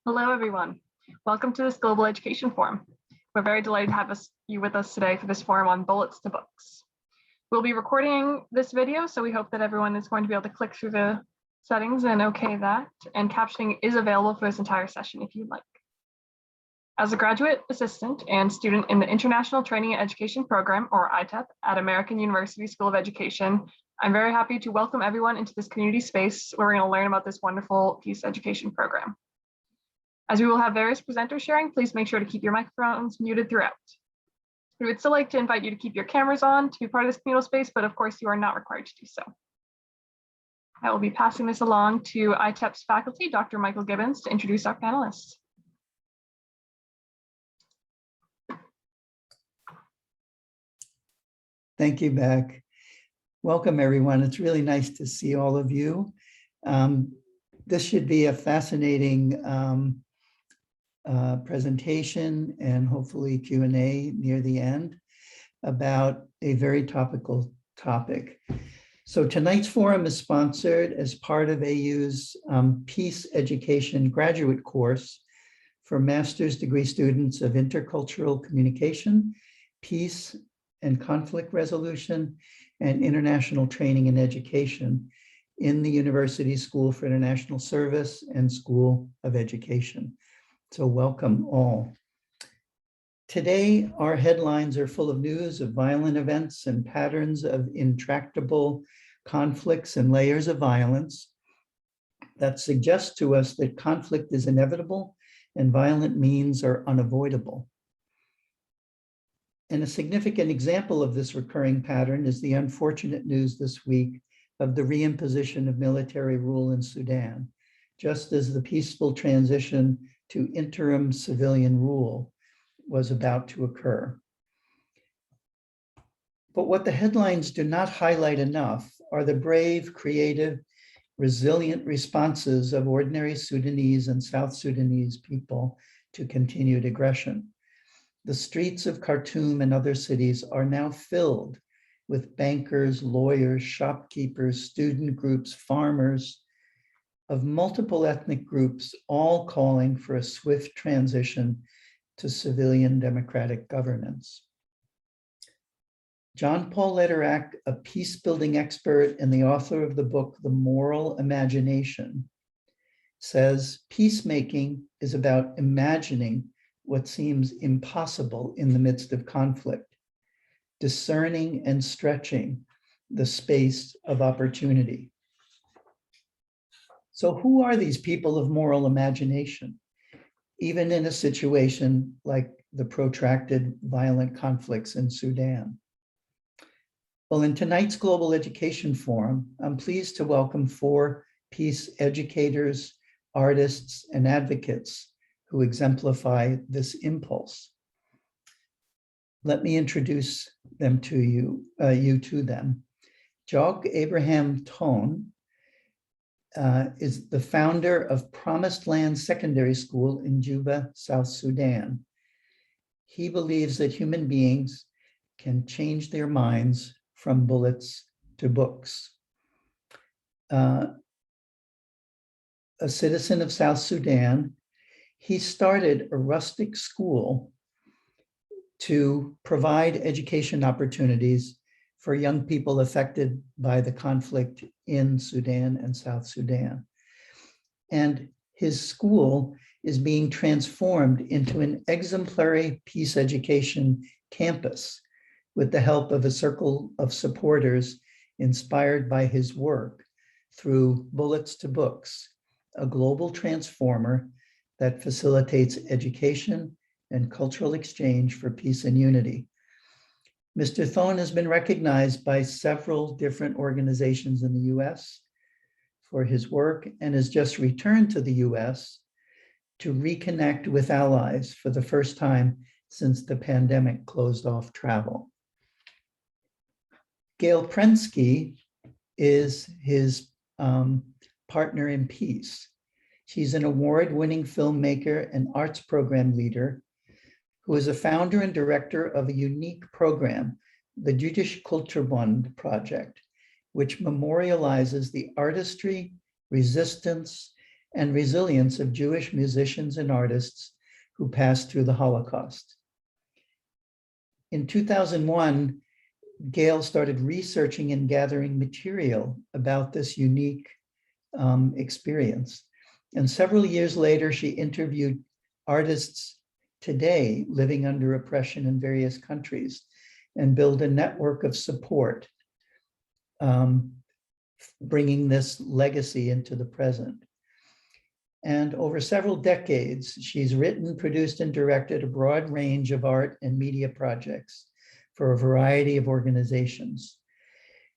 Hello, everyone. Welcome to this Global Education Forum. We're very delighted to have you with us today for this forum on bullets to books. We'll be recording this video, so we hope that everyone is going to be able to click through the settings and okay that, and captioning is available for this entire session if you'd like. As a graduate assistant and student in the International Training and Education Program, or ITEP, at American University School of Education, I'm very happy to welcome everyone into this community space where we're going to learn about this wonderful peace education program. As we will have various presenters sharing, please make sure to keep your microphones muted throughout. We would still like to invite you to keep your cameras on to be part of this communal space, but of course you are not required to do so. I will be passing this along to ITEP's faculty, Dr. Michael Gibbons, to introduce our panelists. Thank you, Beck. Welcome, everyone. It's really nice to see all of you. This should be a fascinating presentation and hopefully Q&A near the end about a very topical topic. So tonight's forum is sponsored as part of AU's Peace Education graduate course for master's degree students of intercultural communication, peace and conflict resolution, and international training and education in the University School for International Service and School of Education. So welcome all. Today, our headlines are full of news of violent events and patterns of intractable conflicts and layers of violence that suggest to us that conflict is inevitable and violent means are unavoidable. And a significant example of this recurring pattern is the unfortunate news this week of the reimposition of military rule in Sudan, just as the peaceful transition to interim civilian rule was about to occur. But what the headlines do not highlight enough are the brave, creative, resilient responses of ordinary Sudanese and South Sudanese people to continued aggression. The streets of Khartoum and other cities are now filled with bankers, lawyers, shopkeepers, student groups, farmers, of multiple ethnic groups, all calling for a swift transition to civilian democratic governance. John Paul Lederach, a peace-building expert and the author of the book, The Moral Imagination, says peacemaking is about imagining what seems impossible in the midst of conflict, discerning and stretching the space of opportunity. So who are these people of moral imagination, even in a situation like the protracted violent conflicts in Sudan? Well, in tonight's Global Education Forum, I'm pleased to welcome 4 peace educators, artists, and advocates who exemplify this impulse. Let me introduce them to you to them. Jok Abraham Thon is the founder of Promised Land Secondary School in Juba, South Sudan. He believes that human beings can change their minds from bullets to books. A citizen of South Sudan, he started a rustic school to provide education opportunities for young people affected by the conflict in Sudan and South Sudan. And his school is being transformed into an exemplary peace education campus with the help of a circle of supporters inspired by his work through Bullets to Books, a global transformer that facilitates education and cultural exchange for peace and unity. Mr. Thon has been recognized by several different organizations in the US for his work and has just returned to the US to reconnect with allies for the first time since the pandemic closed off travel. Gail Prensky is his partner in peace. She's an award-winning filmmaker and arts program leader who is a founder and director of a unique program, the Jüdische Kulturbund Project, which memorializes the artistry, resistance, and resilience of Jewish musicians and artists who passed through the Holocaust. In 2001, Gail started researching and gathering material about this unique experience. And several years later, she interviewed artists today living under oppression in various countries and built a network of support, bringing this legacy into the present. And over several decades, she's written, produced, and directed a broad range of art and media projects for a variety of organizations.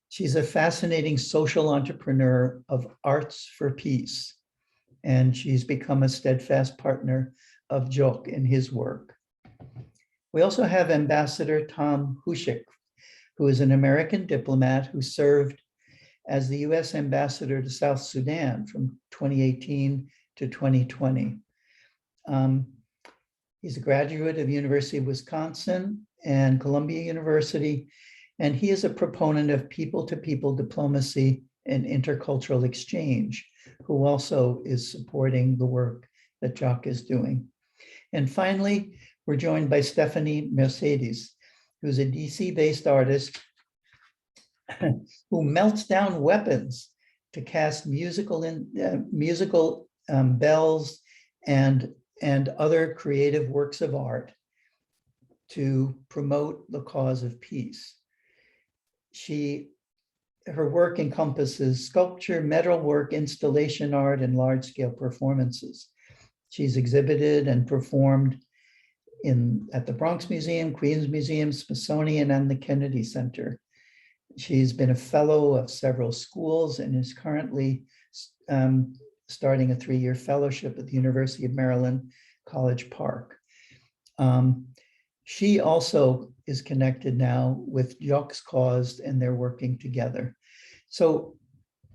She's a fascinating social entrepreneur of Arts for Peace, and she's become a steadfast partner of Jok in his work. We also have Ambassador Tom Hushek, who is an American diplomat who served as the US ambassador to South Sudan from 2018 to 2020. He's a graduate of University of Wisconsin and Columbia University, and he is a proponent of people-to-people diplomacy and intercultural exchange, who also is supporting the work that Jok is doing. And finally, we're joined by Stephanie Mercedes, who's a DC-based artist who melts down weapons to cast musical bells and other creative works of art to promote the cause of peace. Her work encompasses sculpture, metalwork, installation art, and large-scale performances. She's exhibited and performed at the Bronx Museum, Queens Museum, Smithsonian, and the Kennedy Center. She's been a fellow of several schools and is currently starting a 3-year fellowship at the University of Maryland, College Park. She also is connected now with Jok's cause, and they're working together. So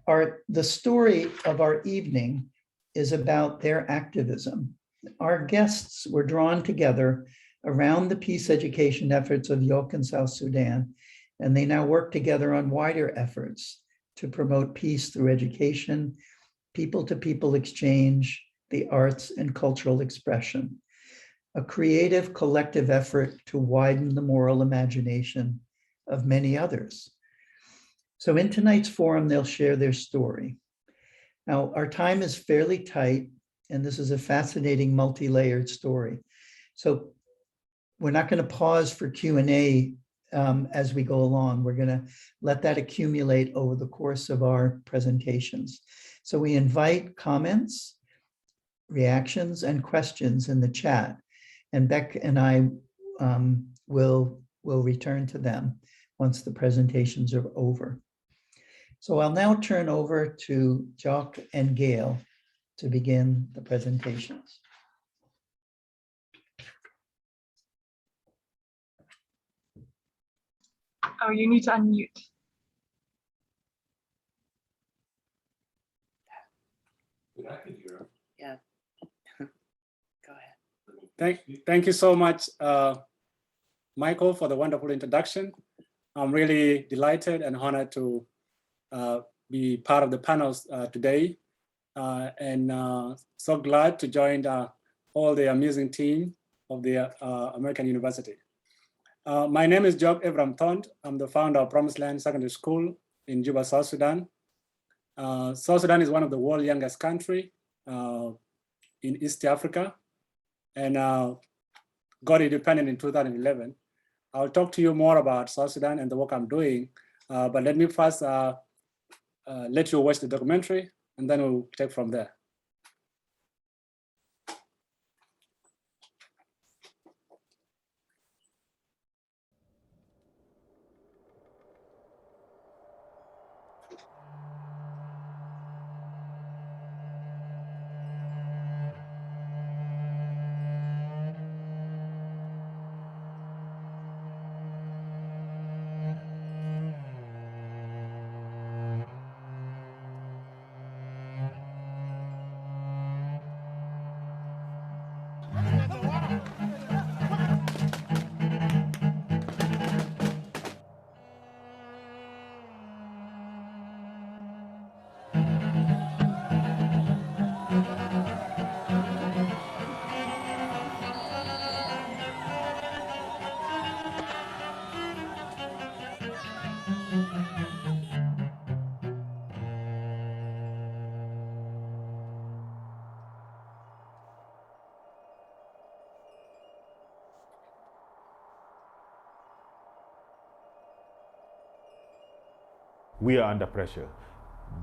the story of our evening is about their activism. Our guests were drawn together around the peace education efforts of Jok in South Sudan, and they now work together on wider efforts to promote peace through education, people-to-people exchange, the arts, and cultural expression. A creative collective effort to widen the moral imagination of many others. So in tonight's forum, they'll share their story. Now, our time is fairly tight, and this is a fascinating multi-layered story. So we're not going to pause for Q&A as we go along. We're going to let that accumulate over the course of our presentations. So we invite comments, reactions, and questions in the chat. And Beck and I will return to them once the presentations are over. So I'll now turn over to Jok and Gail to begin the presentations. Oh, you need to unmute. I can hear. Yeah. Go ahead. Thank you so much, Michael, for the wonderful introduction. I'm really delighted and honored to be part of the panels today, and so glad to join all the amazing team of the American University. My name is Jok Abraham Thon. I'm the founder of Promised Land Secondary School in Juba, South Sudan. South Sudan is one of the world's youngest country in East Africa, and got independent in 2011. I'll talk to you more about South Sudan and the work I'm doing, but let me first let you watch the documentary, and then we'll take from there. We are under pressure.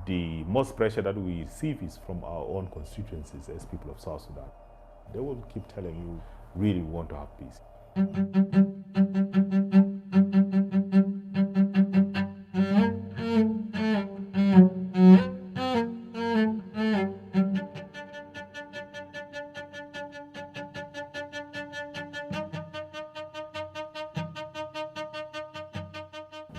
The most pressure that we receive is from our own constituencies as people of South Sudan. They will keep telling you, really want to have peace.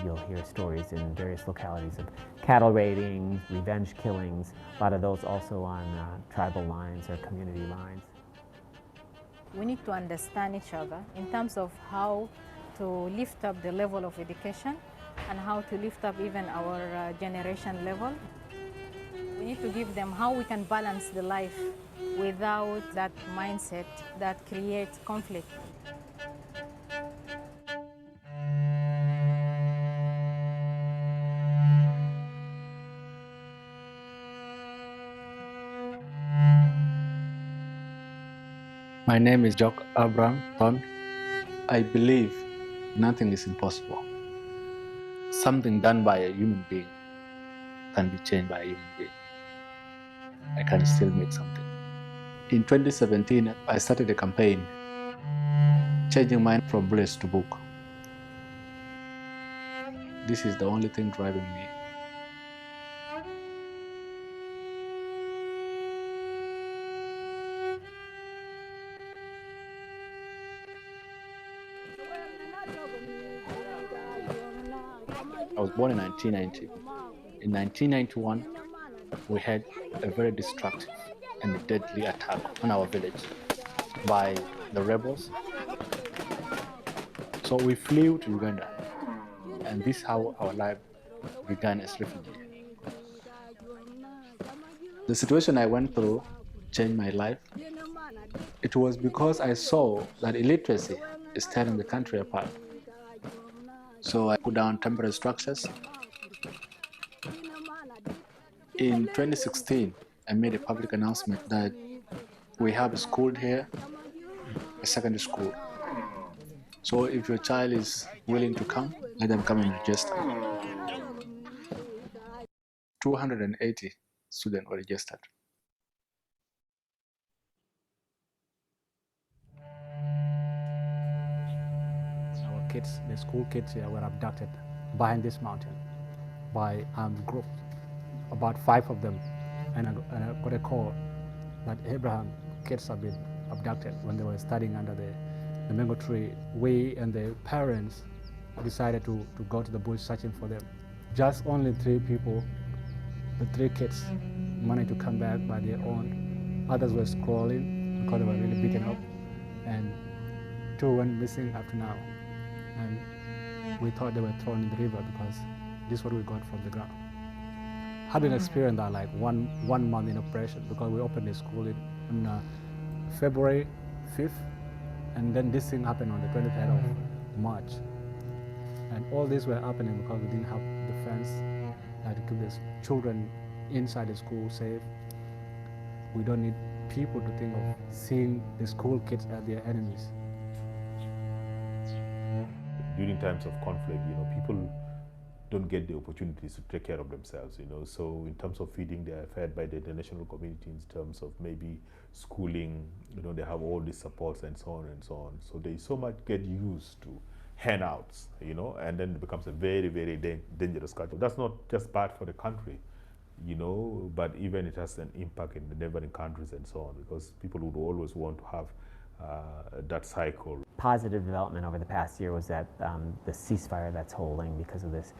You'll hear stories in various localities of cattle raiding, revenge killings, a lot of those also on tribal lines or community lines. We need to understand each other in terms of how to lift up the level of education and how to lift up even our generation level. We need to give them how we can balance the life without that mindset that creates conflict. My name is Jok Abraham Thon. I believe nothing is impossible. Something done by a human being can be changed by a human being. I can still make something. In 2017, I started a campaign changing mind from bullets to book. This is the only thing driving me. I was born in 1990. In 1991, we had a very destructive and deadly attack on our village by the rebels. So we flew to Uganda, and this is how our life began as refugees. The situation I went through changed my life. It was because I saw that illiteracy is tearing the country apart. So I put down temporary structures. In 2016, I made a public announcement that we have a school here, a secondary school. So if your child is willing to come, let them come and register. 280 students were registered. Our kids, the school kids here, were abducted behind this mountain by armed group, about 5 of them, and I got a call that Abraham kids have been abducted when they were studying under the mango tree. We and the parents decided to go to the bush searching for them. Just only 3 people, the 3 kids, managed to come back by their own. Others were scrolling because they were really beaten up, and 2 went missing up to now. And we thought they were thrown in the river because this is what we got from the ground. Having experienced that like one month in operation, because we opened the school on February 5th, and then this thing happened on the 23rd of March. And all this were happening because we didn't have the fence that keep the children inside the school safe. We don't need people to think of seeing the school kids as their enemies. During times of conflict, people don't get the opportunities to take care of themselves, So in terms of feeding, they are fed by the international community. In terms of maybe schooling, they have all these supports and so on and so on. So they so much get used to handouts, and then it becomes a very, very dangerous culture. That's not just bad for the country, but even it has an impact in the neighboring countries and so on, because people would always want to have that cycle. Positive development over the past year was that the ceasefire that's holding because of this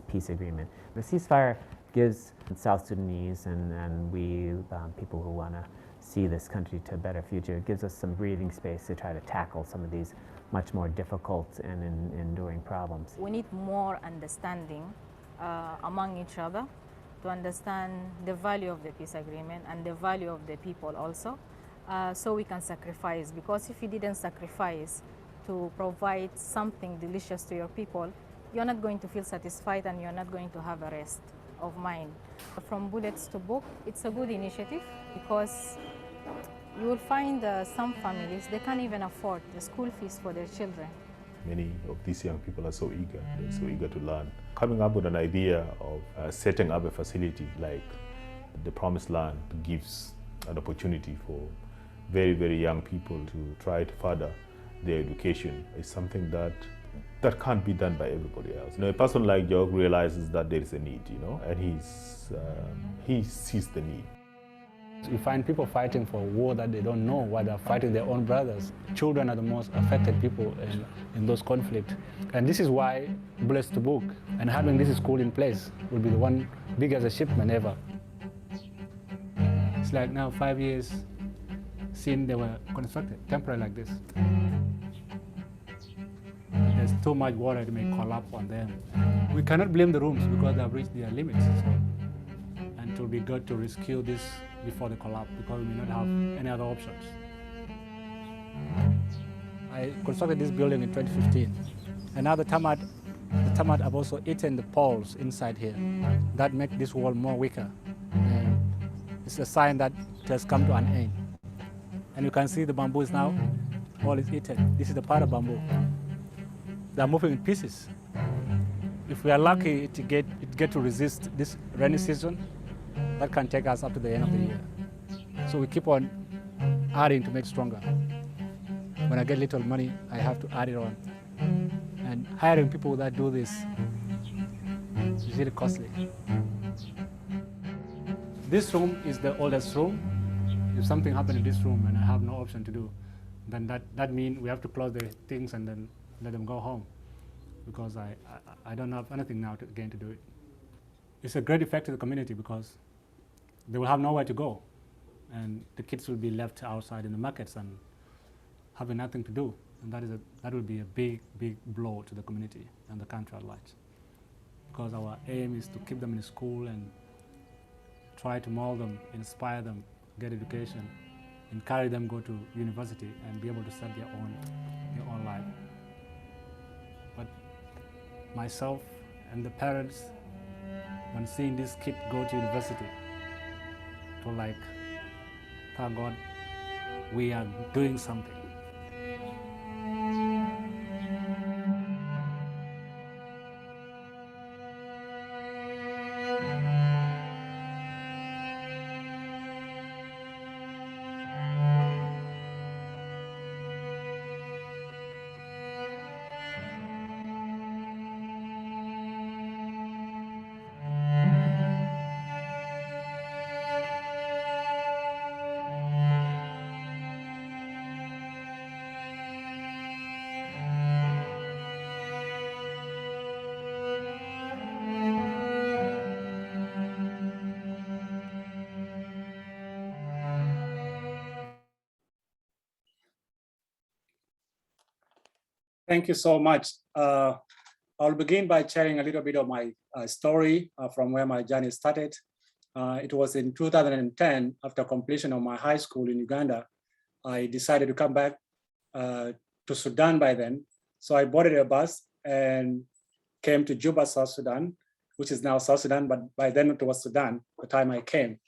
peace agreement. The ceasefire gives South Sudanese and we people who want to see this country to a better future, it gives us some breathing space to try to tackle some of these much more difficult and enduring problems. We need more understanding among each other to understand the value of the peace agreement and the value of the people also. So we can sacrifice, because if you didn't sacrifice to provide something delicious to your people, you're not going to feel satisfied and you're not going to have a rest of mind. From bullets to book, it's a good initiative because you will find some families, they can't even afford the school fees for their children. Many of these young people are so eager, they're so eager to learn. Coming up with an idea of setting up a facility like the Promised Land gives an opportunity for very, very young people to try to further their education is something that can't be done by everybody else. A person like Jok realizes that there is a need, and he sees the need. You find people fighting for a war that they don't know why they're fighting their own brothers. Children are the most affected people in those conflicts. And this is why Blessed to Book and having this school in place will be the one biggest achievement ever. It's like now 5 years since they were constructed, temporary like this. There's too much water that may collapse on them. We cannot blame the rooms because they have reached their limits. And it will be good to rescue this before the collapse because we may not have any other options. I constructed this building in 2015. And now the termite have also eaten the poles inside here. That makes this wall more weaker. And it's a sign that it has come to an end. And you can see the bamboo is now all is eaten. This is the part of bamboo. They are moving in pieces. If we are lucky to get to resist this rainy season, that can take us up to the end of the year. So we keep on adding to make stronger. When I get little money, I have to add it on. And hiring people that do this is really costly. This room is the oldest room. If something happened in this room and I have no option to do, then that means we have to close the things and then let them go home, because I don't have anything now to do it. It's a great effect to the community because they will have nowhere to go, and the kids will be left outside in the markets and having nothing to do, and that will be a big blow to the community and the country at large. Because our aim is to keep them in school and try to mold them, inspire them, get education, encourage them go to university and be able to start their own life. But myself and the parents, when seeing this kid go to university, to like, thank God, we are doing something. Thank you so much. I'll begin by sharing a little bit of my story from where my journey started. It was in 2010, after completion of my high school in Uganda, I decided to come back to Sudan by then. So I boarded a bus and came to Juba, South Sudan, which is now South Sudan, but by then it was Sudan, the time I came,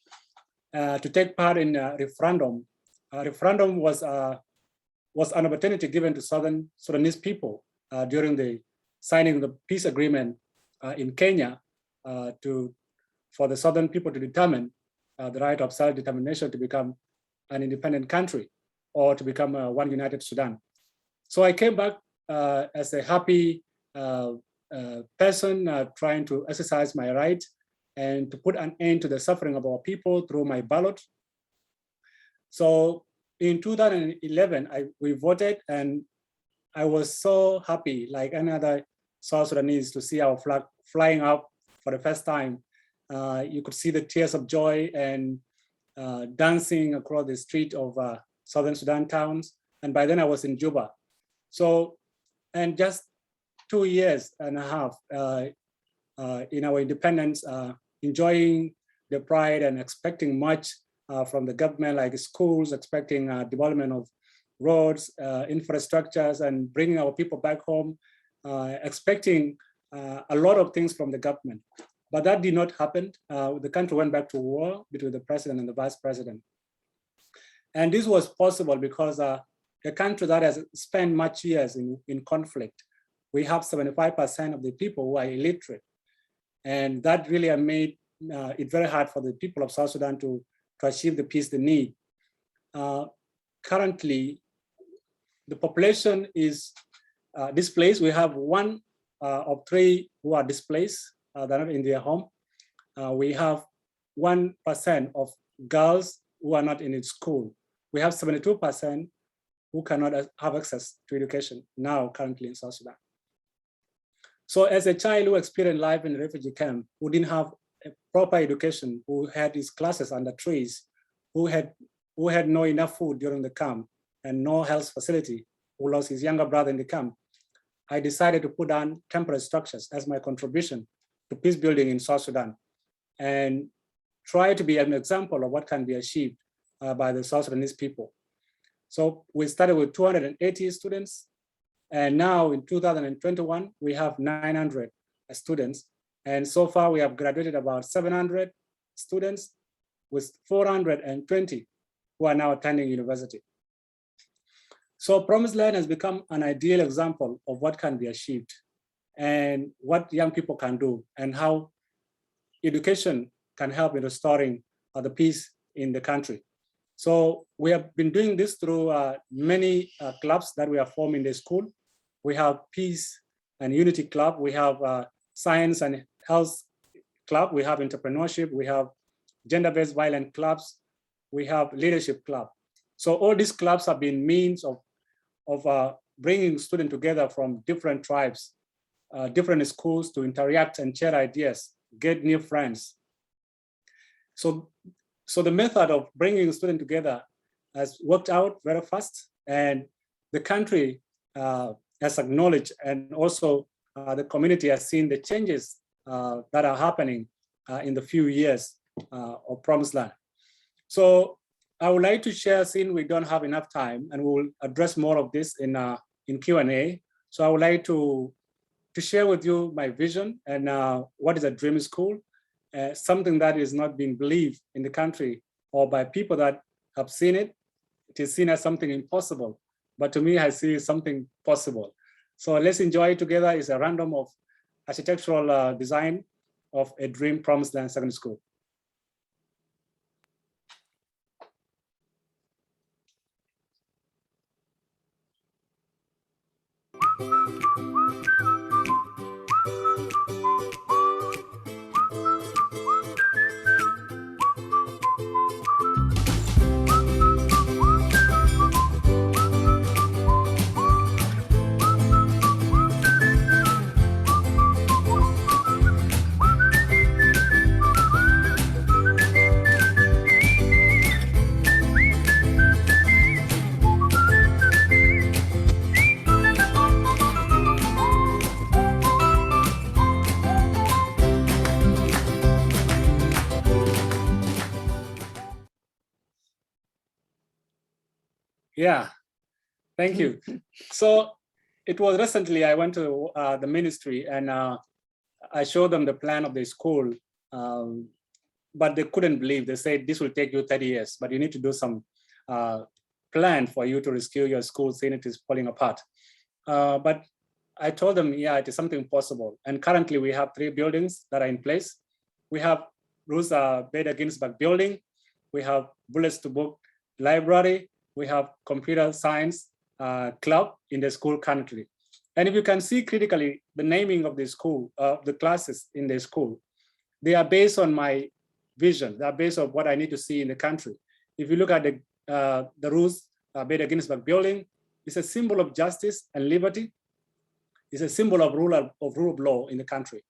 to take part in a referendum. A referendum was an opportunity given to Southern Sudanese people during the signing of the peace agreement in Kenya for the Southern people to determine the right of self-determination to become an independent country or to become one united Sudan. So I came back as a happy person trying to exercise my right and to put an end to the suffering of our people through my ballot. So in 2011, we voted, and I was so happy, like any other South Sudanese, to see our flag flying up for the first time. You could see the tears of joy and dancing across the street of Southern Sudan towns. And by then I was in Juba. So, and just 2 years and a half in our independence, enjoying the pride and expecting much from the government, like schools, expecting development of roads, infrastructures, and bringing our people back home, expecting a lot of things from the government. But that did not happen. The country went back to war between the president and the vice president. And this was possible because a country that has spent much years in conflict, we have 75% of the people who are illiterate. And that really made it very hard for the people of South Sudan to achieve the peace they need. Currently, the population is displaced. We have 1 of 3 who are displaced, they're not in their home. We have 1% of girls who are not in school. We have 72% who cannot have access to education now currently in South Sudan. So as a child who experienced life in a refugee camp, who didn't have a proper education, who had his classes under trees, who had no enough food during the camp and no health facility, who lost his younger brother in the camp, I decided to put down temporary structures as my contribution to peace building in South Sudan and try to be an example of what can be achieved by the South Sudanese people. So we started with 280 students, and now in 2021, we have 900 students. And so far we have graduated about 700 students with 420 who are now attending university. So Promised Land has become an ideal example of what can be achieved and what young people can do and how education can help in restoring the peace in the country. So we have been doing this through many clubs that we have formed in the school. We have Peace and Unity Club, we have Science and Health Club, we have Entrepreneurship, we have Gender-Based Violence Clubs, we have Leadership Club. So all these clubs have been means of bringing students together from different tribes, different schools to interact and share ideas, get new friends. So the method of bringing students together has worked out very fast, and the country has acknowledged, and also the community has seen the changes that are happening in the few years of Promised Land. So I would like to share, since we don't have enough time, and we'll address more of this in Q&A. So I would like to share with you my vision and what is a dream school, something that is not being believed in the country or by people that have seen it. It is seen as something impossible, but to me, I see something possible. So let's enjoy it together. It's a random of architectural design of a dream Promised Land secondary school. Yeah, thank you. So it was recently I went to the ministry and I showed them the plan of the school, but they couldn't believe. They said, this will take you 30 years, but you need to do some plan for you to rescue your school, saying it is falling apart. But I told them, yeah, it is something possible. And currently we have 3 buildings that are in place. We have Ruth Bader Ginsburg building. We have Bullets to Book library. We have computer science club in the school currently. And if you can see critically the naming of the school, the classes in the school, they are based on my vision. They are based on what I need to see in the country. If you look at the Ruth Bader Ginsburg building, it's a symbol of justice and liberty. It's a symbol of rule of law in the country.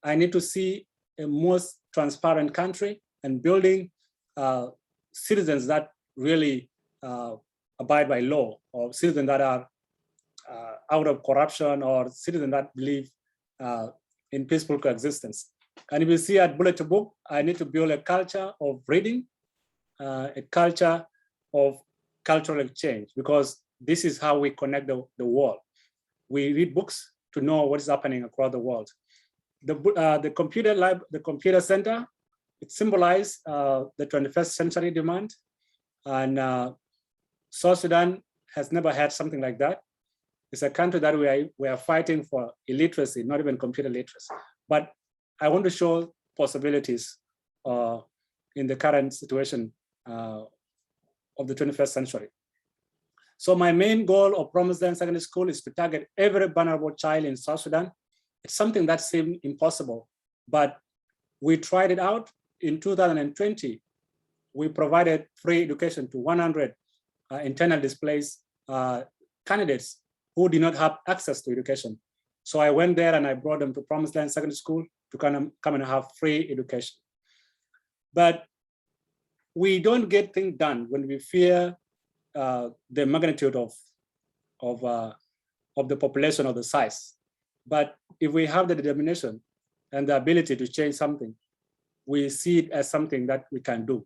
I need to see a most transparent country and building citizens that really abide by law, or citizens that are out of corruption, or citizens that believe in peaceful coexistence. And if you see at Bullet to Book, I need to build a culture of reading, a culture of cultural exchange, because this is how we connect the world. We read books to know what is happening across the world. The computer lab, the computer center, it symbolizes the 21st century demand. And South Sudan has never had something like that. It's a country that we are fighting for illiteracy, not even computer literacy. But I want to show possibilities in the current situation of the 21st century. So my main goal of Promised Land Secondary School is to target every vulnerable child in South Sudan. It's something that seemed impossible, but we tried it out. In 2020, we provided free education to 100 internally displaced candidates who did not have access to education. So I went there and I brought them to Promised Land Secondary School to come and have free education. But we don't get things done when we fear the magnitude of the population or the size. But if we have the determination and the ability to change something, we see it as something that we can do.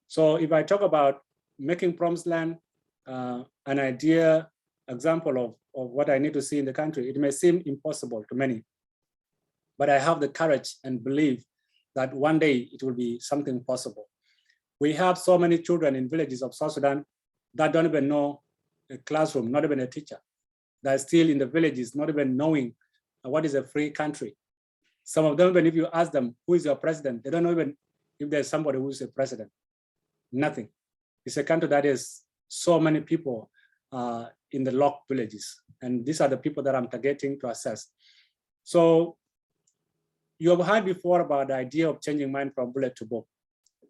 So if I talk about making Promised Land an idea example of what I need to see in the country, it may seem impossible to many, but I have the courage and believe that one day it will be something possible. We have so many children in villages of South Sudan that don't even know a classroom, not even a teacher. They're still in the villages, not even knowing what is a free country. Some of them, even if you ask them, who is your president, they don't know even if there's somebody who is a president. Nothing. It's a country that is so many people in the locked villages. And these are the people that I'm targeting to assess. So you have heard before about the idea of changing mind from bullet to book.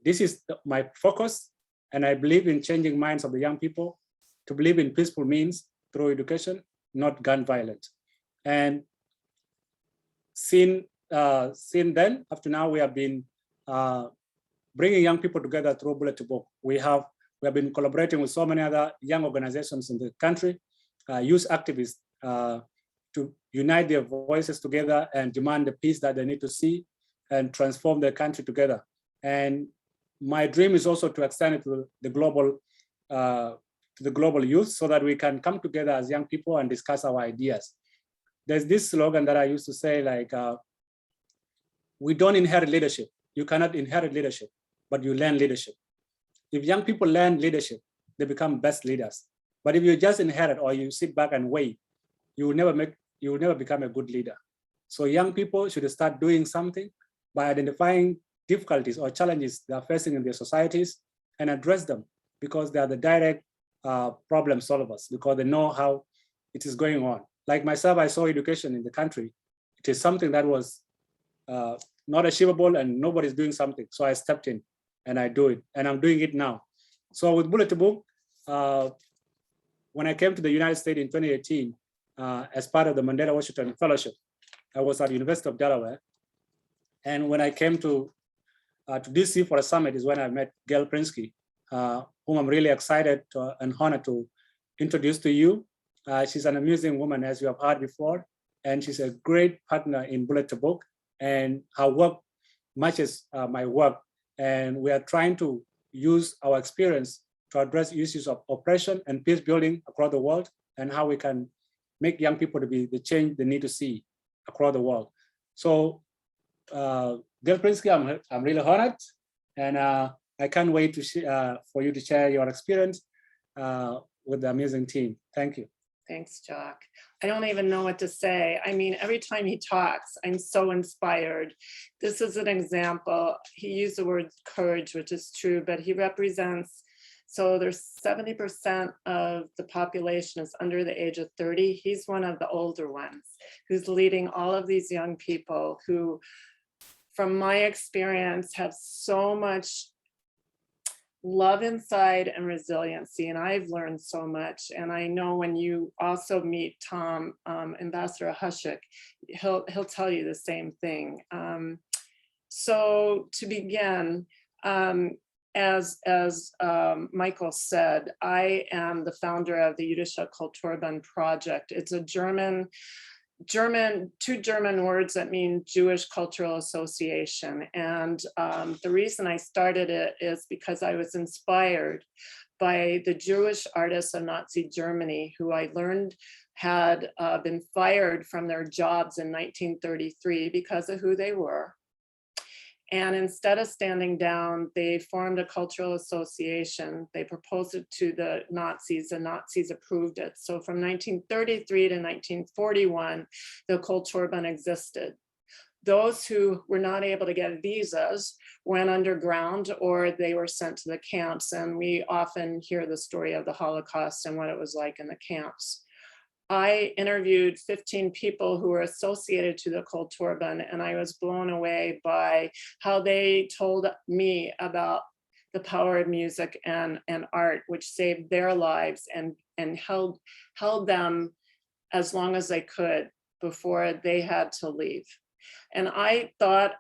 This is my focus, and I believe in changing minds of the young people to believe in peaceful means through education, not gun violence. And since then, up to now, we have been bringing young people together through bullet to book. We have been collaborating with so many other young organizations in the country, youth activists, to unite their voices together and demand the peace that they need to see and transform their country together. And my dream is also to extend it to the global youth so that we can come together as young people and discuss our ideas. There's this slogan that I used to say, like, we don't inherit leadership. You cannot inherit leadership, but you learn leadership. If young people learn leadership, they become best leaders. But if you just inherit or you sit back and wait, you will never become a good leader. So young people should start doing something by identifying difficulties or challenges they are facing in their societies and address them, because they are the direct problem solvers, because they know how it is going on. Like myself, I saw education in the country. It is something that was not achievable and nobody's doing something. So I stepped in and I do it, and I'm doing it now. So with Bullet to Book, when I came to the United States in 2018, as part of the Mandela Washington Fellowship, I was at the University of Delaware. And when I came to DC for a summit is when I met Gail Prensky, whom I'm really excited and honored to introduce to you. She's an amazing woman, as you have heard before, and she's a great partner in Bullet to Book, and her work matches my work. And we are trying to use our experience to address issues of oppression and peace building across the world, and how we can make young people to be the change they need to see across the world. So Gail Prensky, I'm really honored, and I can't wait to for you to share your experience with the amazing team. Thank you. Thanks, Jok. I don't even know what to say. I mean, every time he talks, I'm so inspired. This is an example. He used the word courage, which is true, but he represents, so there's 70% of the population is under the age of 30. He's one of the older ones who's leading all of these young people who, from my experience, have so much love inside and resiliency, and I've learned so much. And I know when you also meet Tom, Ambassador Hushek, he'll tell you the same thing. So to begin, as Michael said, I am the founder of the Jüdische Kulturbund Project. It's a two German words that mean Jewish Cultural Association. And the reason I started it is because I was inspired by the Jewish artists of Nazi Germany, who I learned had been fired from their jobs in 1933 because of who they were. And instead of standing down, they formed a cultural association. They proposed it to the Nazis. The Nazis approved it. So from 1933 to 1941, the Kulturbund existed. Those who were not able to get visas went underground, or they were sent to the camps. And we often hear the story of the Holocaust and what it was like in the camps. I interviewed 15 people who were associated to the Kulturbund, and I was blown away by how they told me about the power of music and art, which saved their lives and held them as long as they could before they had to leave. And I thought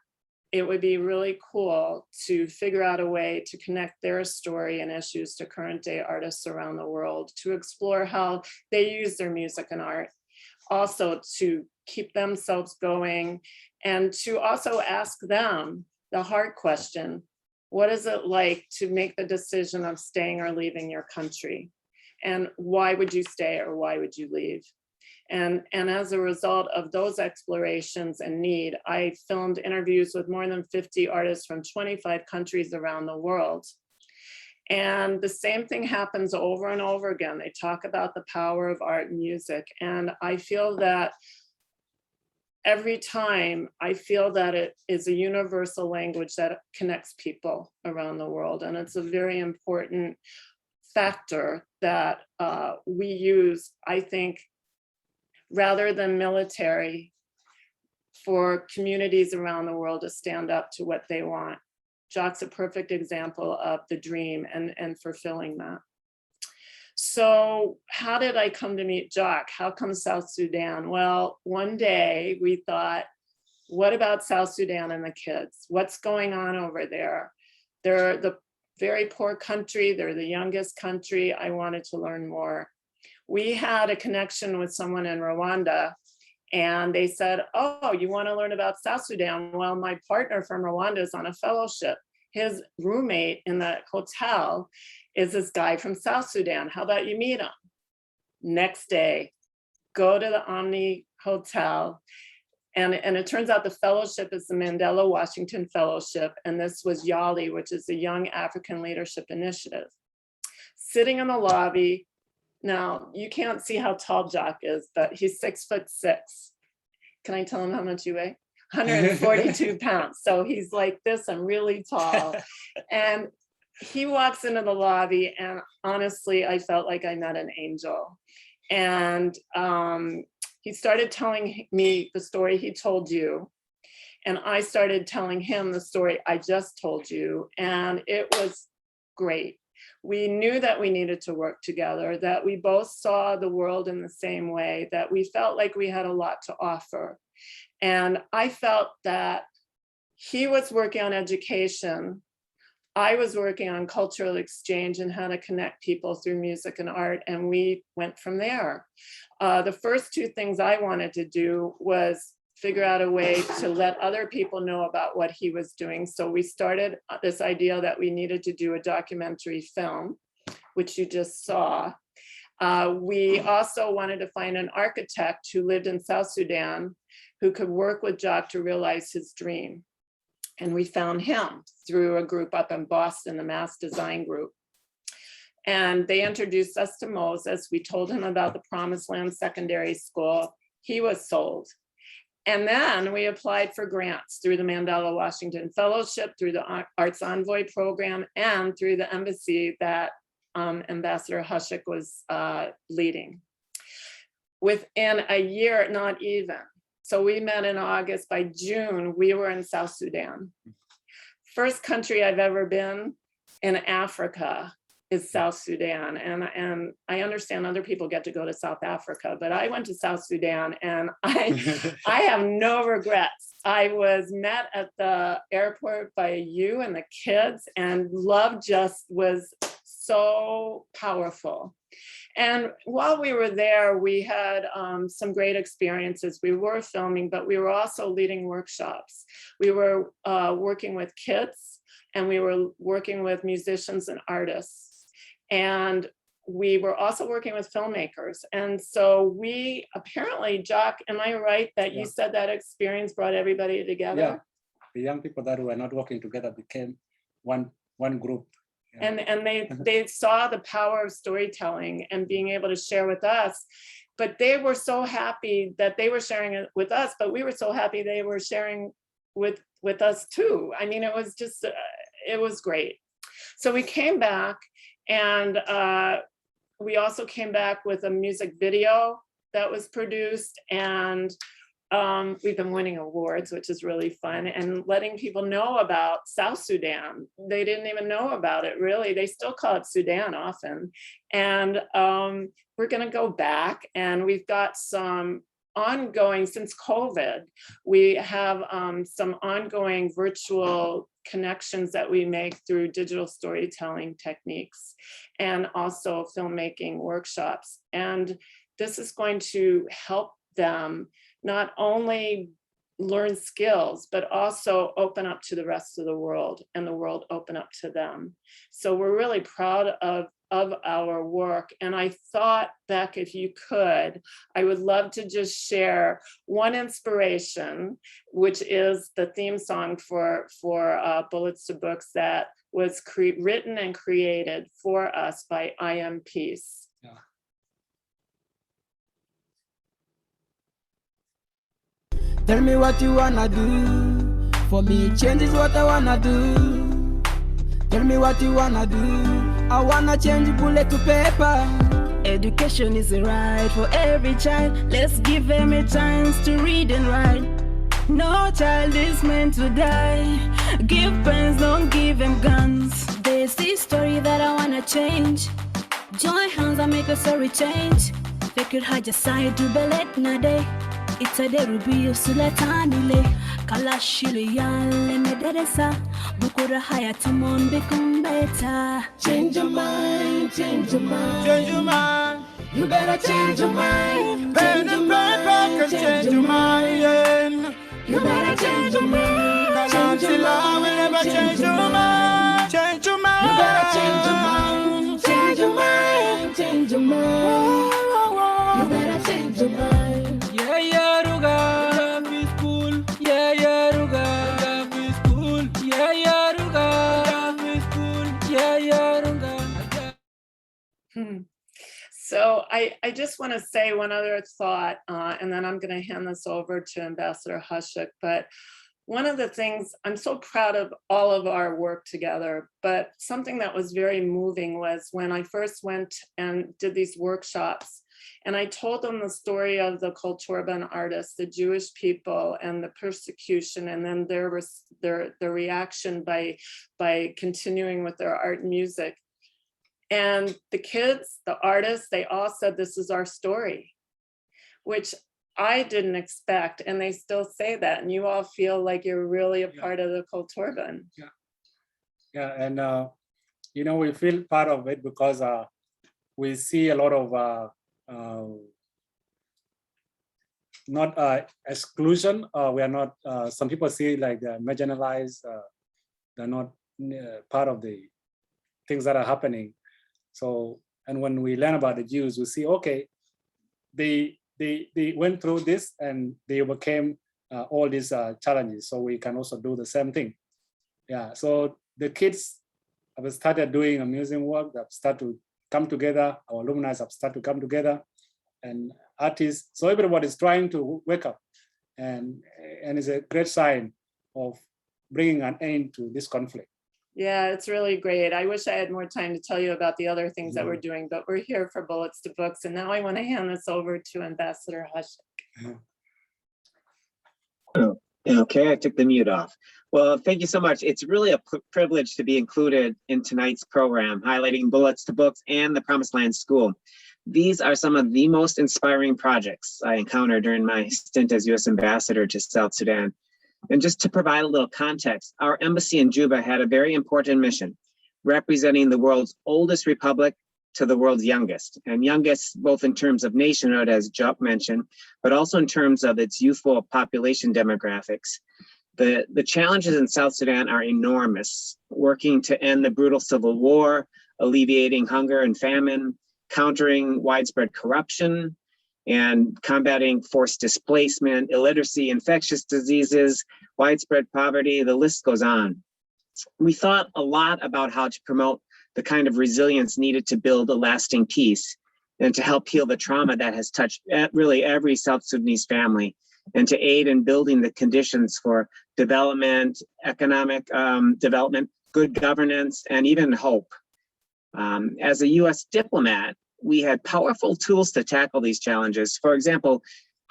it would be really cool to figure out a way to connect their story and issues to current day artists around the world, to explore how they use their music and art, also to keep themselves going, and to also ask them the hard question: what is it like to make the decision of staying or leaving your country? And why would you stay or why would you leave? And as a result of those explorations and need, I filmed interviews with more than 50 artists from 25 countries around the world. And the same thing happens over and over again. They talk about the power of art and music. And I feel that every time, I feel that it is a universal language that connects people around the world. And it's a very important factor that we use, I think, rather than military, for communities around the world to stand up to what they want. Jok's a perfect example of the dream and fulfilling that. So how did I come to meet Jok? How come South Sudan? Well, one day we thought, what about South Sudan and the kids? What's going on over there? They're the very poor country. They're the youngest country. I wanted to learn more. We had a connection with someone in Rwanda, and they said, oh, you want to learn about South Sudan? Well, my partner from Rwanda is on a fellowship. His roommate in the hotel is this guy from South Sudan. How about you meet him? Next day, go to the Omni Hotel. And it turns out the fellowship is the Mandela Washington Fellowship. And this was YALI, which is the Young African Leadership Initiative. Sitting in the lobby. Now, you can't see how tall Jok is, but he's 6'6". Can I tell him how much you weigh? 142 pounds. So he's like this, I'm really tall. And he walks into the lobby, and honestly, I felt like I met an angel. And he started telling me the story he told you. And I started telling him the story I just told you. And it was great. We knew that we needed to work together, that we both saw the world in the same way, that we felt like we had a lot to offer. And I felt that he was working on education. I was working on cultural exchange and how to connect people through music and art, and we went from there. The first two things I wanted to do was figure out a way to let other people know about what he was doing. So we started this idea that we needed to do a documentary film, which you just saw. We also wanted to find an architect who lived in South Sudan who could work with Jok to realize his dream. And we found him through a group up in Boston, the Mass Design Group. And they introduced us to Moses. We told him about the Promised Land Secondary School. He was sold. And then we applied for grants through the Mandela Washington Fellowship, through the Arts Envoy program, and through the embassy that Ambassador Hushek was leading. Within a year, not even. So we met in August. By June, we were in South Sudan. First country I've ever been in Africa is South Sudan. And I understand other people get to go to South Africa, but I went to South Sudan and I have no regrets. I was met at the airport by you and the kids, and love just was so powerful. And while we were there, we had some great experiences. We were filming, but we were also leading workshops. We were working with kids, and we were working with musicians and artists. And we were also working with filmmakers. And so we apparently, Jok, am I right that you said that experience brought everybody together? the young people that were not working together became one group. Yeah. And they saw the power of storytelling and being able to share with us. But they were so happy that they were sharing it with us, but we were so happy they were sharing with us too. I mean, it was just, it was great. So we came back, and we also came back with a music video that was produced, and we've been winning awards, which is really fun, and letting people know about South Sudan. They didn't even know about it, really. They still call it Sudan often. And we're gonna go back, and we've got some ongoing, since COVID, we have some ongoing virtual connections that we make through digital storytelling techniques and also filmmaking workshops. And this is going to help them not only learn skills, but also open up to the rest of the world, and the world open up to them. So we're really proud of our work. And I thought, Beck, if you could, I would love to just share one inspiration, which is the theme song for Bullets to Books that was written and created for us by I Am Peace. Yeah. Tell me what you wanna do. For me, change is what I wanna do. Tell me what you wanna do. I wanna change bullet to paper. Education is a right for every child. Let's give them a chance to read and write. No child is meant to die. Give pens, don't give them guns. There's this story that I wanna change. Join hands and make a story change. Fikir haja side to belet na day. It's a derubi suletanile. Kalashili yale mederesa. Bukura hayatumon become better. Change your mind, change your mind. Change your mind. You better change your mind. Pen and paper can change your mind. You better change your mind. Change your mind. Will never change your mind. Change your mind. You better change your mind. Change your mind. Change your mind. You better change your mind. Yeah, yeah, Ruga, is cool. Yeah, yeah, Ruga, is cool. Yeah, yeah, Ruga, is cool. Yeah, yeah, Ruga. So I just want to say one other thought, and then I'm going to hand this over to Ambassador Hushek. But one of the things, I'm so proud of all of our work together, but something that was very moving was when I first went and did these workshops, and I told them the story of the Kulturbund artists, the Jewish people, and the persecution, and then their reaction by continuing with their art and music. And the kids, the artists, they all said, this is our story, which I didn't expect. And they still say that. And you all feel like you're really a part of the Kulturbund. Yeah. Yeah. And, you know, we feel part of it because we see a lot of not exclusion. We are not, some people see like they're marginalized. They're not part of the things that are happening. So, and when we learn about the Jews, we see, okay, they went through this and they overcame all these challenges. So we can also do the same thing. Yeah, so the kids have started doing amazing work. They've started to come together. Our alumni have started to come together, and artists. So everybody is trying to wake up, and it's a great sign of bringing an end to this conflict. Yeah, it's really great. I wish I had more time to tell you about the other things that we're doing, but we're here for Bullets to Books. And now I want to hand this over to Ambassador Hushek. Oh, okay, I took the mute off. Well, thank you so much. It's really a privilege to be included in tonight's program, highlighting Bullets to Books and the Promised Land School. These are some of the most inspiring projects I encountered during my stint as U.S. Ambassador to South Sudan. And just to provide a little context, our embassy in Juba had a very important mission, representing the world's oldest republic to the world's youngest, and youngest both in terms of nationhood, as Jok mentioned, but also in terms of its youthful population demographics. The challenges in South Sudan are enormous, working to end the brutal civil war, alleviating hunger and famine, countering widespread corruption, and combating forced displacement, illiteracy, infectious diseases, widespread poverty, the list goes on. We thought a lot about how to promote the kind of resilience needed to build a lasting peace and to help heal the trauma that has touched really every South Sudanese family, and to aid in building the conditions for development, economic development, good governance, and even hope. As a US diplomat, we had powerful tools to tackle these challenges. For example,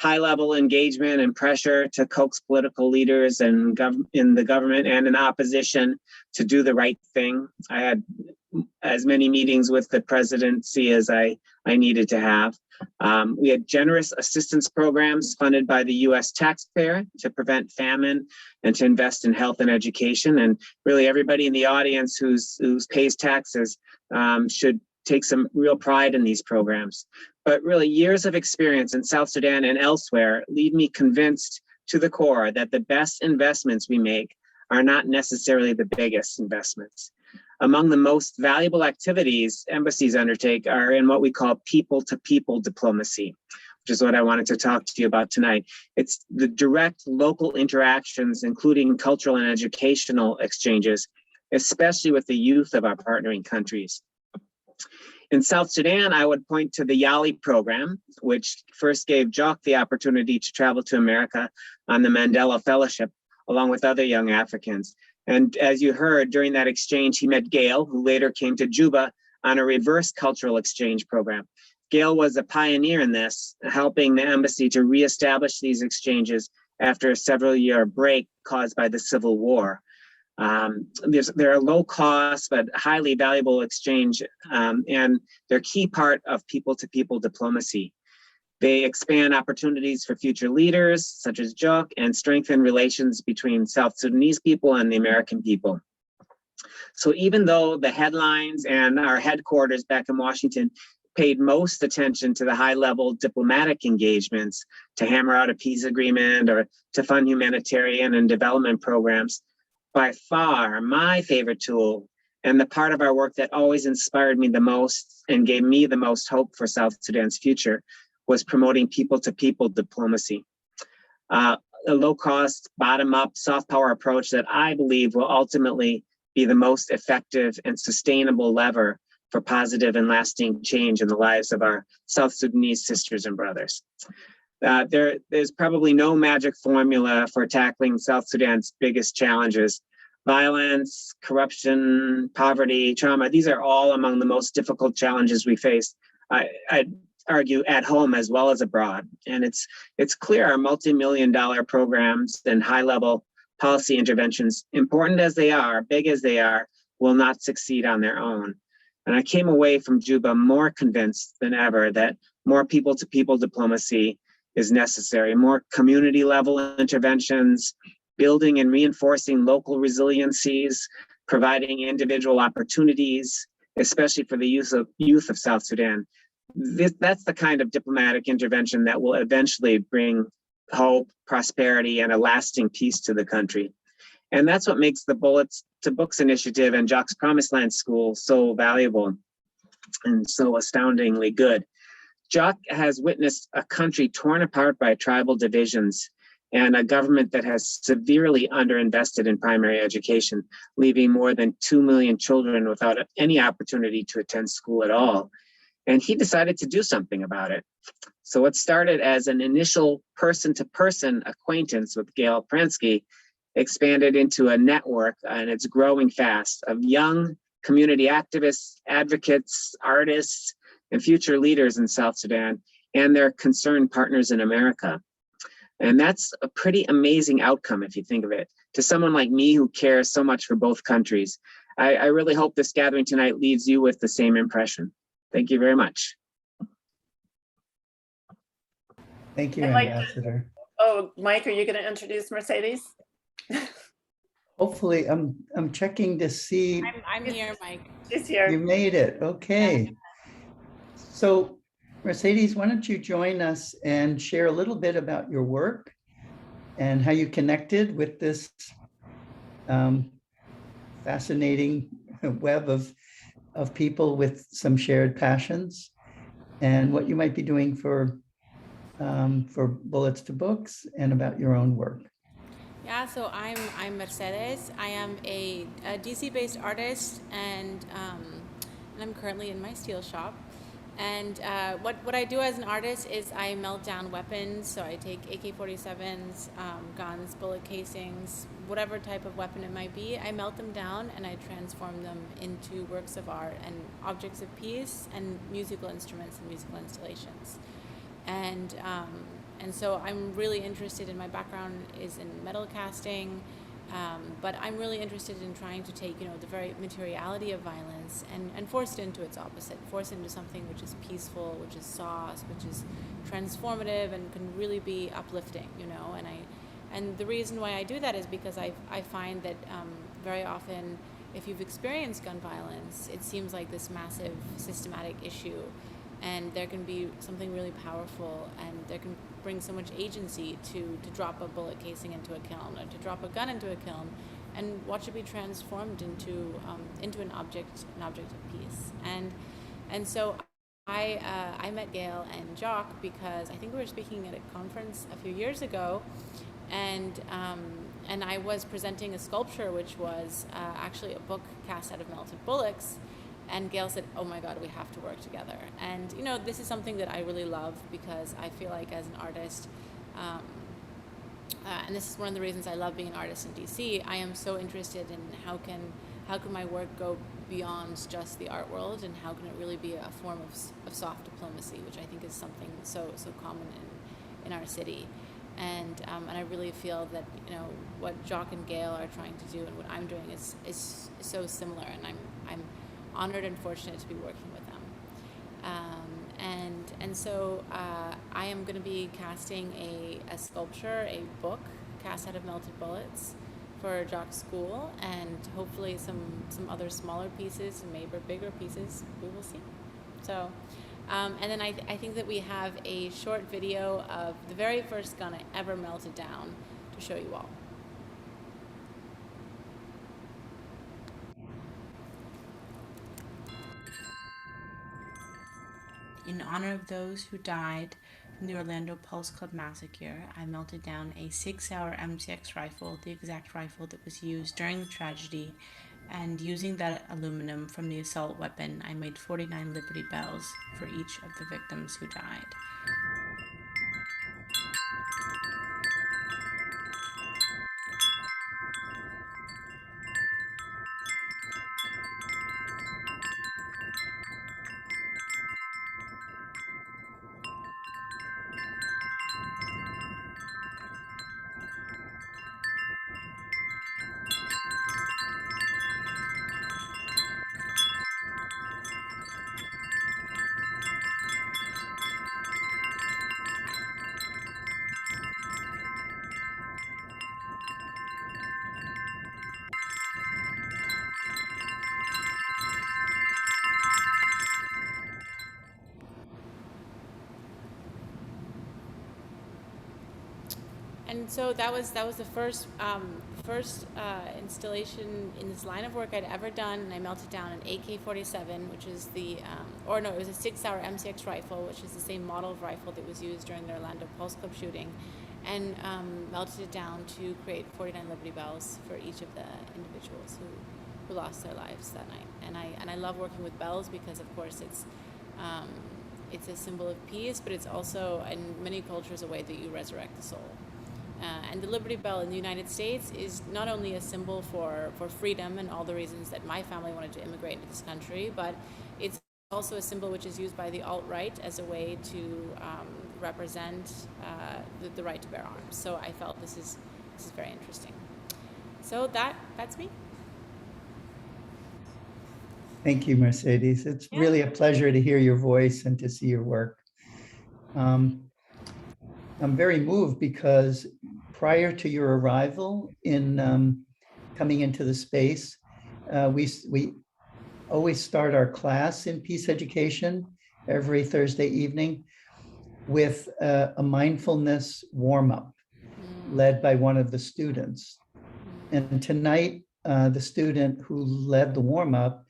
high-level engagement and pressure to coax political leaders and in the government and in opposition to do the right thing. I had as many meetings with the presidency as I needed to have. We had generous assistance programs funded by the US taxpayer to prevent famine and to invest in health and education. And really everybody in the audience who pays taxes should take some real pride in these programs. But really years of experience in South Sudan and elsewhere leave me convinced to the core that the best investments we make are not necessarily the biggest investments. Among the most valuable activities embassies undertake are in what we call people-to-people diplomacy, which is what I wanted to talk to you about tonight. It's the direct local interactions, including cultural and educational exchanges, especially with the youth of our partnering countries. In South Sudan, I would point to the YALI program, which first gave Jok the opportunity to travel to America on the Mandela Fellowship, along with other young Africans. And as you heard, during that exchange, he met Gail, who later came to Juba on a reverse cultural exchange program. Gail was a pioneer in this, helping the embassy to reestablish these exchanges after a several-year break caused by the Civil War. They're a low cost but highly valuable exchange, and they're a key part of people-to-people diplomacy. They expand opportunities for future leaders such as Jok and strengthen relations between South Sudanese people and the American people. So even though the headlines and our headquarters back in Washington paid most attention to the high-level diplomatic engagements to hammer out a peace agreement or to fund humanitarian and development programs, by far my favorite tool and the part of our work that always inspired me the most and gave me the most hope for South Sudan's future was promoting people-to-people diplomacy. A low-cost, bottom-up, soft power approach that I believe will ultimately be the most effective and sustainable lever for positive and lasting change in the lives of our South Sudanese sisters and brothers. There's probably no magic formula for tackling South Sudan's biggest challenges. Violence, corruption, poverty, trauma, these are all among the most difficult challenges we face. I'd argue at home as well as abroad. And it's clear our multi-million-dollar programs and high-level policy interventions, important as they are, big as they are, will not succeed on their own. And I came away from Juba more convinced than ever that more people-to-people diplomacy is necessary, more community-level interventions, building and reinforcing local resiliencies, providing individual opportunities, especially for the youth of South Sudan. That's the kind of diplomatic intervention that will eventually bring hope, prosperity, and a lasting peace to the country. And that's what makes the Bullets to Books initiative and Jok's Promised Land School so valuable and so astoundingly good. Jok has witnessed a country torn apart by tribal divisions and a government that has severely underinvested in primary education, leaving more than 2 million children without any opportunity to attend school at all. And he decided to do something about it. So what started as an initial person-to-person acquaintance with Gail Prensky expanded into a network, and it's growing fast, of young community activists, advocates, artists, and future leaders in South Sudan and their concerned partners in America. And that's a pretty amazing outcome if you think of it. To someone like me who cares so much for both countries, I really hope this gathering tonight leaves you with the same impression. Thank you very much. Thank you, I'd Ambassador. Mike, are you going to introduce Mercedes? Hopefully, I'm checking to see. I'm here, Mike. She's here. You made it. Okay. So, Mercedes, why don't you join us and share a little bit about your work and how you connected with this fascinating web of people with some shared passions, and what you might be doing for for Bullets to Books and about your own work. Yeah, so I'm Mercedes. I am a DC-based artist, and I'm currently in my steel shop. And what I do as an artist is I melt down weapons. So I take AK-47s, guns, bullet casings, whatever type of weapon it might be. I melt them down and I transform them into works of art and objects of peace and musical instruments and musical installations. And so I'm really interested in, my background is in metal casting, but I'm really interested in trying to take, the very materiality of violence and force it into its opposite, force it into something which is peaceful, which is soft, which is transformative and can really be uplifting, and the reason why I do that is because I find that very often, if you've experienced gun violence, it seems like this massive systematic issue. And there can be something really powerful, and there can bring so much agency to drop a bullet casing into a kiln, or to drop a gun into a kiln, and watch it be transformed into an object of peace. And so I met Gail and Jok because I think we were speaking at a conference a few years ago, and I was presenting a sculpture which was actually a book cast out of melted bullets. And Gail said, "Oh my God, we have to work together." And this is something that I really love, because I feel like as an artist, and this is one of the reasons I love being an artist in DC, I am so interested in how can my work go beyond just the art world, and how can it really be a form of soft diplomacy, which I think is something so common in our city. And I really feel that what Jok and Gail are trying to do and what I'm doing is so similar, and I'm honored and fortunate to be working with them. And so I am going to be casting a sculpture, a book cast out of melted bullets for Jok's school, and hopefully some other smaller pieces and maybe bigger pieces. We will see. So, and then I think that we have a short video of the very first gun I ever melted down to show you all. In honor of those who died in the Orlando Pulse Club massacre, I melted down a 6-hour MTX rifle, the exact rifle that was used during the tragedy, and using that aluminum from the assault weapon, I made 49 Liberty Bells for each of the victims who died. And so that was the first installation in this line of work I'd ever done, and I melted down an AK-47, which is it was a 6-hour MCX rifle, which is the same model of rifle that was used during the Orlando Pulse Club shooting, and melted it down to create 49 Liberty Bells for each of the individuals who lost their lives that night. And I love working with bells because, of course, it's a symbol of peace, but it's also, in many cultures, a way that you resurrect the soul. And the Liberty Bell in the United States is not only a symbol for freedom and all the reasons that my family wanted to immigrate into this country, but it's also a symbol which is used by the alt-right as a way to represent the right to bear arms. So I felt this is very interesting. So that's me. Thank you, Mercedes. It's really a pleasure to hear your voice and to see your work. I'm very moved because prior to your arrival in coming into the space, we always start our class in peace education every Thursday evening with a mindfulness warm-up led by one of the students. And tonight, the student who led the warm-up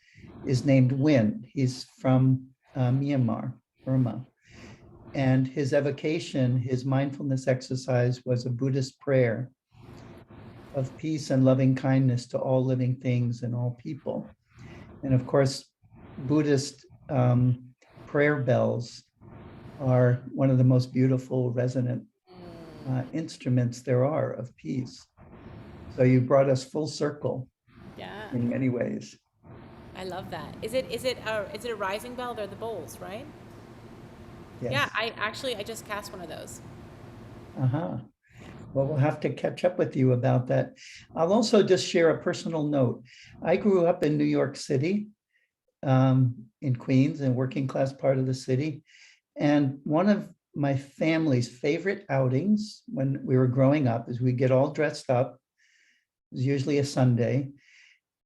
is named Win. He's from Myanmar, Burma. And his evocation, his mindfulness exercise was a Buddhist prayer of peace and loving kindness to all living things and all people. And of course, Buddhist prayer bells are one of the most beautiful resonant instruments there are of peace. So you brought us full circle in many ways. I love that. Is it a rising bell? They're the bowls, right? Yes. Yeah, I just cast one of those. Uh-huh. Well, we'll have to catch up with you about that. I'll also just share a personal note. I grew up in New York City, in Queens, and working class part of the city. And one of my family's favorite outings when we were growing up is we get all dressed up. It was usually a Sunday.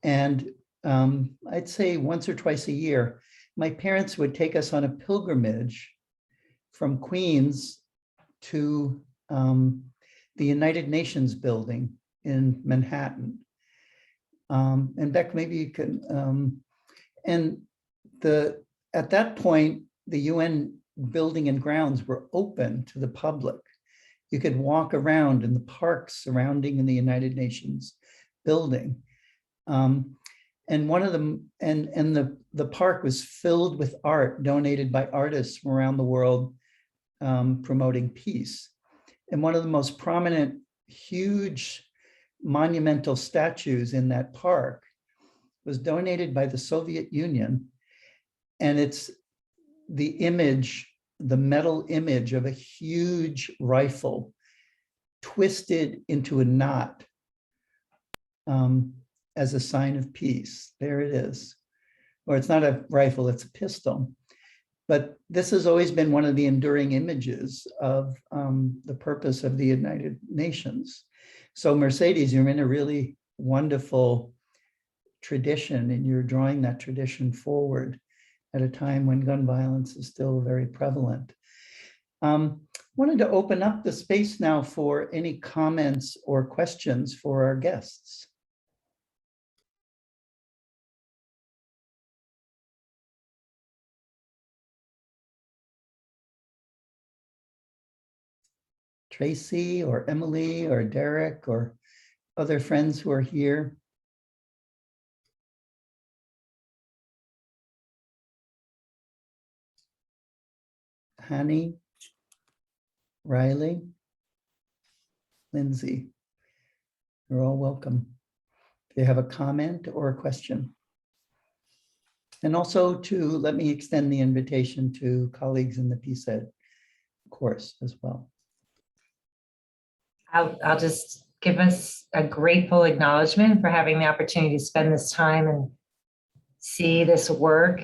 And I'd say once or twice a year, my parents would take us on a pilgrimage from Queens to the United Nations building in Manhattan. And Beck, maybe you can, at that point, the UN building and grounds were open to the public. You could walk around in the parks surrounding the United Nations building. And one of them, the park was filled with art donated by artists from around the world promoting peace. And one of the most prominent, huge monumental statues in that park was donated by the Soviet Union. And it's the image, the metal image of a huge rifle twisted into a knot as a sign of peace. There it is. Or it's not a rifle, it's a pistol. But this has always been one of the enduring images of the purpose of the United Nations. So Mercedes, you're in a really wonderful tradition, and you're drawing that tradition forward at a time when gun violence is still very prevalent. Wanted to open up the space now for any comments or questions for our guests. Tracy or Emily or Derek or other friends who are here. Hanny, Riley, Lindsay, you're all welcome. If you have a comment or a question. And also to let me extend the invitation to colleagues in the PSED course as well. I'll just give us a grateful acknowledgement for having the opportunity to spend this time and see this work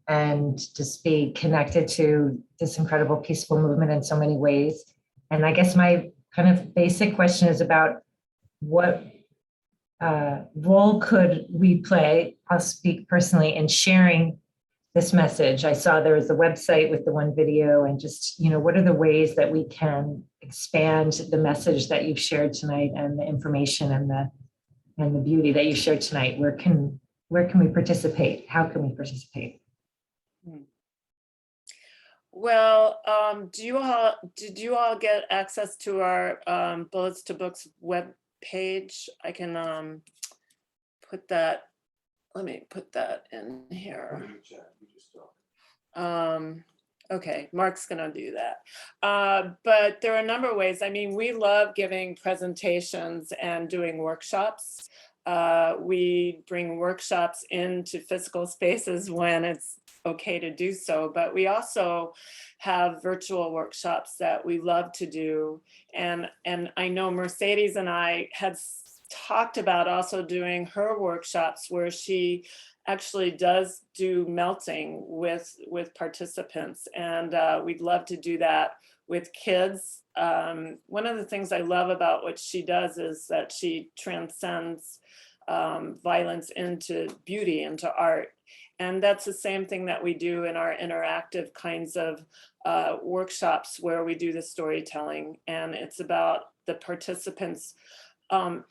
and just be connected to this incredible peaceful movement in so many ways. And I guess my kind of basic question is about what role could we play, I'll speak personally, in sharing this message. I saw there was a website with the one video, and just, what are the ways that we can expand the message that you've shared tonight and the information and the beauty that you shared tonight? Where can we participate? How can we participate? Well, did you all get access to our Bullets to Books web page? I can put that. Let me put that in here. Okay, Mark's gonna do that. But there are a number of ways. I mean, we love giving presentations and doing workshops. We bring workshops into physical spaces when it's okay to do so, but we also have virtual workshops that we love to do. And I know Mercedes and I had talked about also doing her workshops where she actually does do melting with participants, and we'd love to do that with kids. One of the things I love about what she does is that she transcends violence into beauty, into art. And that's the same thing that we do in our interactive kinds of workshops where we do the storytelling, and it's about the participants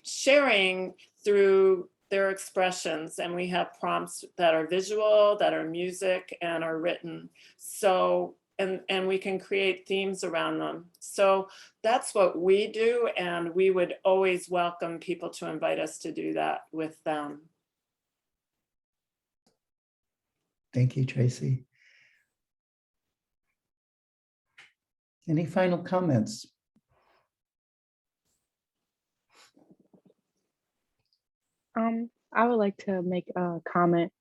sharing through their expressions, and we have prompts that are visual, that are music, and are written. So and we can create themes around them. So that's what we do, and we would always welcome people to invite us to do that with them. Thank you, Tracy. Any final comments? I would like to make a comment.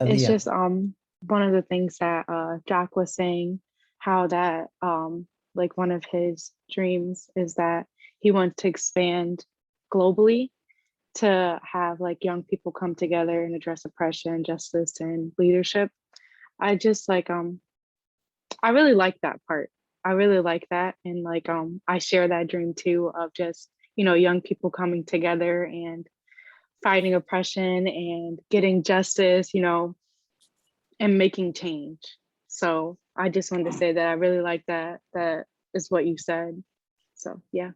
Aaliyah. It's just one of the things that Jok was saying, how that like one of his dreams is that he wants to expand globally to have like young people come together and address oppression, justice, and leadership. I just like I really like that part. I really like that, and like I share that dream too of just, you know, young people coming together and fighting oppression and getting justice, you know, and making change. So I just wanted to say that I really like that. That is what you said. So yeah.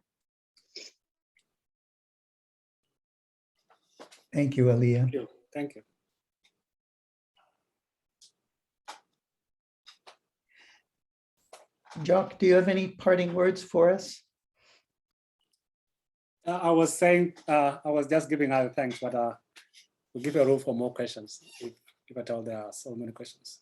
Thank you, Aaliyah. Thank you. Thank you. Jok, do you have any parting words for us? I was saying, I was just giving out thanks, but we'll give you room for more questions if at all there are so many questions.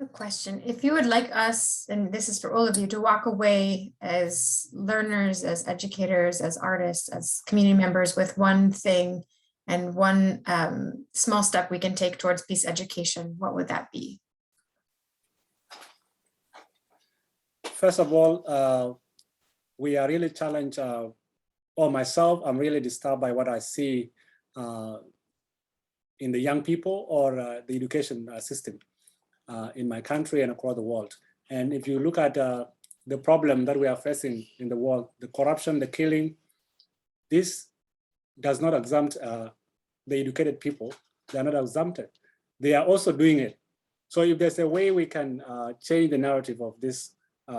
A question. If you would like us, and this is for all of you, to walk away as learners, as educators, as artists, as community members with one thing and one small step we can take towards peace education, what would that be? First of all, we are really challenged, or myself, I'm really disturbed by what I see in the young people or the education system in my country and across the world. And if you look at the problem that we are facing in the world, the corruption, the killing, this does not exempt the educated people. They are not exempted. They are also doing it. So if there's a way we can change the narrative of this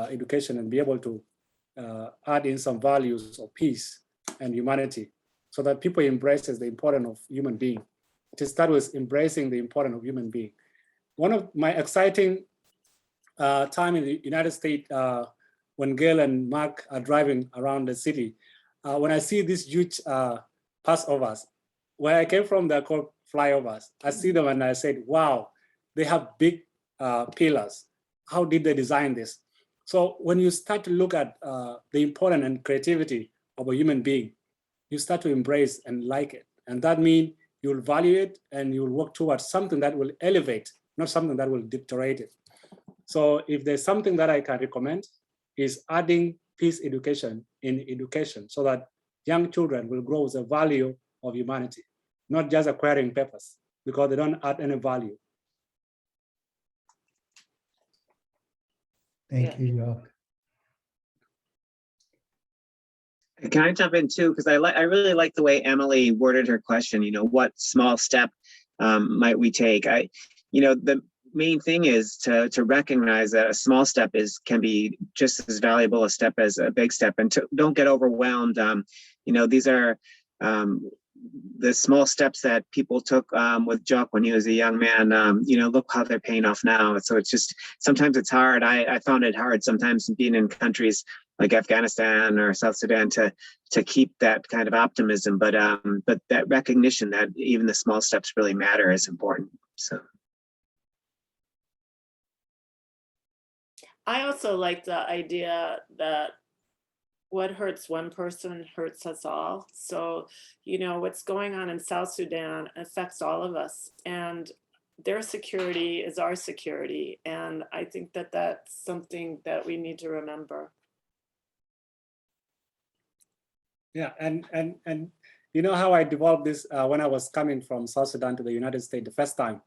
education and be able to add in some values of peace and humanity so that people embrace the importance of human being. To start with embracing the importance of human being. One of my exciting time in the United States when Gail and Mark are driving around the city, when I see these huge passovers, where I came from, they're called flyovers. I see them and I said, wow, they have big pillars. How did they design this? So when you start to look at the importance and creativity of a human being, you start to embrace and like it. And that means you'll value it and you'll work towards something that will elevate, not something that will deteriorate it. So if there's something that I can recommend is adding peace education in education so that young children will grow with the value of humanity, not just acquiring papers because they don't add any value. Thank you, Jok. Can I jump in too? Because I really like the way Emily worded her question. You know, what small step might we take? The main thing is to recognize that a small step can be just as valuable a step as a big step, and don't get overwhelmed. These are the small steps that people took with Jok when he was a young man. Look how they're paying off now. So it's just, sometimes it's hard. I found it hard sometimes being in countries like Afghanistan or South Sudan to keep that kind of optimism, but that recognition that even the small steps really matter is important. So. I also like the idea that what hurts one person hurts us all. So, what's going on in South Sudan affects all of us, and their security is our security. And I think that that's something that we need to remember. Yeah, and you know how I developed this when I was coming from South Sudan to the United States the first time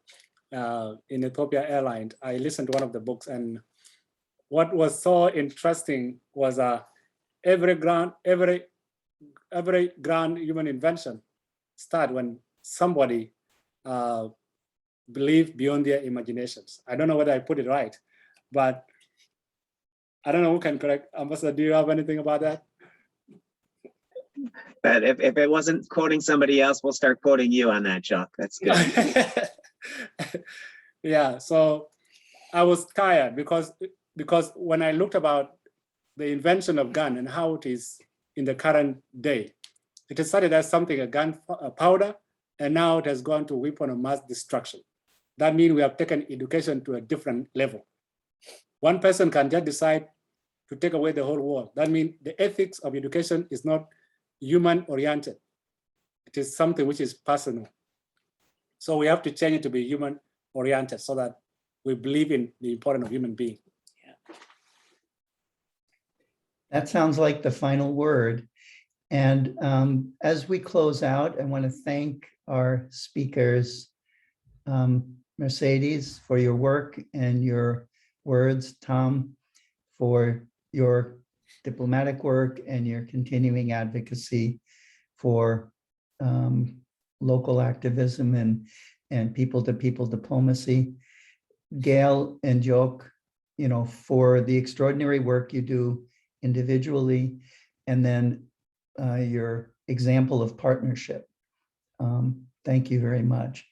in Ethiopia Airlines. I listened to one of the books, and what was so interesting was every grand human invention start when somebody believed beyond their imaginations. I don't know whether I put it right, but I don't know who can correct. Ambassador, do you have anything about that? But if it wasn't quoting somebody else, we'll start quoting you on that, Jok. That's good. Yeah, so I was tired because when I looked about the invention of gun and how it is in the current day, it started as something, a powder, and now it has gone to a weapon of mass destruction. That means we have taken education to a different level. One person can just decide to take away the whole world. That means the ethics of education is not human-oriented. It is something which is personal. So we have to change it to be human-oriented so that we believe in the importance of human being. Yeah. That sounds like the final word. And as we close out, I want to thank our speakers, Mercedes, for your work and your words, Tom, for your diplomatic work and your continuing advocacy for local activism and people-to-people diplomacy. Gail and Jok, for the extraordinary work you do individually, and then your example of partnership. Thank you very much.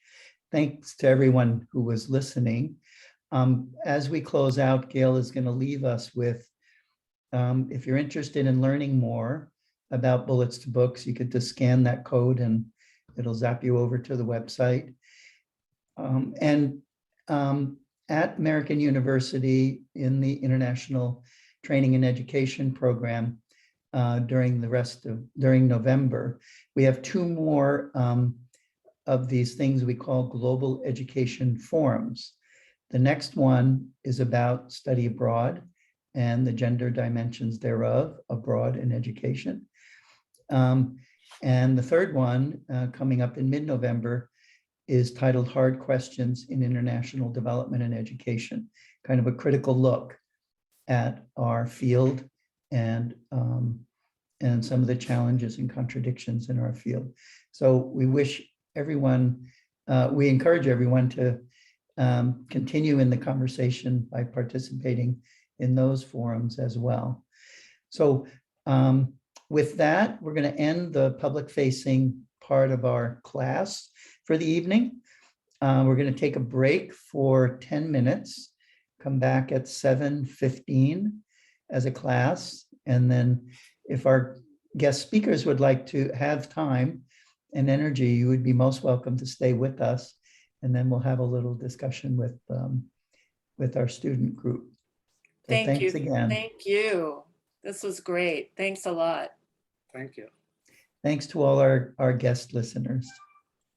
Thanks to everyone who was listening. As we close out, Gail is going to leave us with, if you're interested in learning more about Bullets to Books, you could just scan that code and it'll zap you over to the website. At American University in the International Training and Education Program during November, we have 2 more of these things we call global education forums. The next one is about study abroad and the gender dimensions thereof, abroad in education. And the third one coming up in mid-November is titled Hard Questions in International Development and Education, kind of a critical look at our field and some of the challenges and contradictions in our field. So we encourage everyone to continue in the conversation by participating in those forums as well. So with that, we're going to end the public-facing part of our class for the evening. We're going to take a break for 10 minutes, come back at 7:15 as a class, and then if our guest speakers would like to have time and energy, you would be most welcome to stay with us, and then we'll have a little discussion with our student group. So Thank you again. Thank you. This was great. Thanks a lot. Thank you. Thanks to all our guest listeners.